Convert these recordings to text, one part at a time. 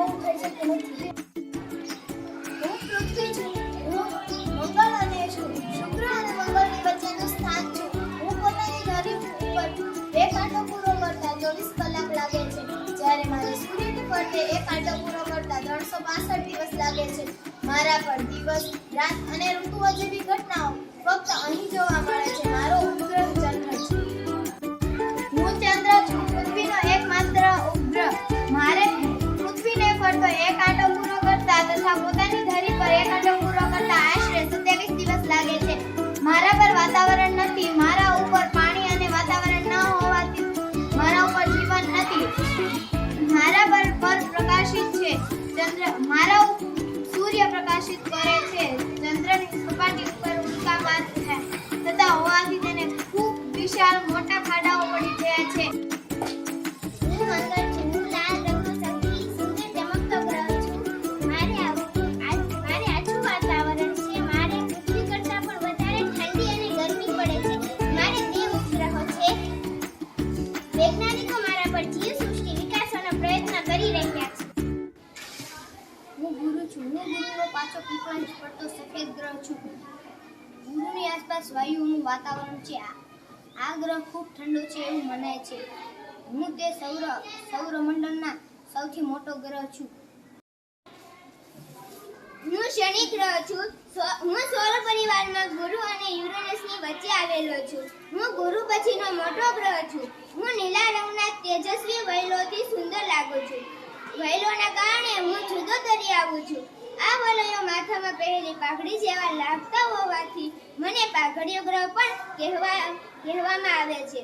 એવું થઈ શકતું નથી. હું પૃથ્વી છું. હું મંગળ અને શુક્ર અને મંગળની વચ્ચેનું સ્થાન છું. હું પોતાની ધરી ઉપર એક આંટો પૂરો કરતા 24 કલાક લાગે છે, જ્યારે મારે સૂર્યની ફરતે એક આંટો પૂરો કરતા 365 દિવસ લાગે છે. મારા પર દિવસ, રાત અને ઋતુઓ જેવી ઘટનાઓ ફક્ત અહીં જોવા મળે છે. મારો ઉપગ્રહ ચંદ્ર છે. હું ચંદ્ર છું, પૃથ્વીનો એકમાત્ર ઉપગ્રહ. મારે પૃથ્વીને ફરતો એક આંટો પૂરો કરતા તથા પોતાની ધરી પર એક આંટો પૂરો કરતા આશરે 27 દિવસ લાગે છે. મારા પર વાતાવરણ નથી. મારા ઉપર પાણી અને વાતાવરણ ન હોવાથી મારા ઉપર જીવન નથી. મારા પર પ્રકાશિત છે ચંદ્ર. મારા સૂર્ય પ્રકાશિત કરે છે. ચંદ્રની સપાટી ઉપર ઉલ્કાપાત થતા હોવાથી તેને ખૂબ વિશાળ મોટા ખાડાઓ પડી ગયા છે. હું મંગળ છું. હું લાલ રંગનો સૌથી સુંદર ચમકતો ગ્રહ છું. મારે આછું વાતાવરણ છે. મારે પૃથ્વી કરતાં પણ વધારે ઠંડી અને ગરમી પડે છે. મારે 2 ઉપગ્રહો છે. વૈજ્ઞાનિકો મારા પર જીવસૃષ્ટિ વિકાસવાનો પ્રયત્ન કરી રહ્યા છે. હું ગુરુ છું. હું ગુરુનો પાછો પીપળાંચ પડતો સફેદ ગ્રહ છું. ગુરુની આસપાસ વાયુઓનું વાતાવરણ છે. આ ગ્રહ ખૂબ ઠંડો છે એવું મનાય છે. હું તે સૌરમંડળના સૌથી મોટો ગ્રહ છું. હું શનિ ગ્રહ છું. હું સૌર પરિવારમાં ગુરુ અને યુરેનસની વચ્ચે આવેલો છું. હું ગુરુ પછીનો મોટો ગ્રહ છું. હું નીલા રંગના તેજસ્વી વલયોથી સુંદર લાગુ છું. વલયોના કારણે હું જુદો તરી આવું છું. આ વલયો માથામાં પહેરેલી પાઘડી જેવા લાગતા હોવાથી મને પાઘડીયો ગ્રહ પણ કહેવામાં આવે છે.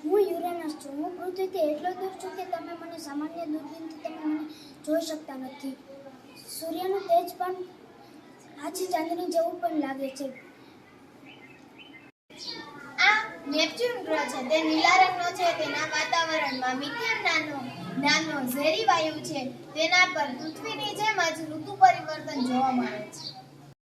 હું યુરેનસ છું. હું પૃથ્વીથી એટલો દૂર છું કે તમે મને સામાન્ય દૂરબીનથી તમે મને જોઈ શકતા નથી. સૂર્યનું તેજ પણ આછી ચાંદની જેવું પણ લાગે છે. આ નેપચ્યુન ગ્રહ છે. તે નીલા રંગનો છે. તેના વાતાવરણમાં મિથેન નામનો ઝેરી વાયુ છે. તેના પર પૃથ્વીની જેમ જ ઋતુ પરિવર્તન જોવા મળે છે.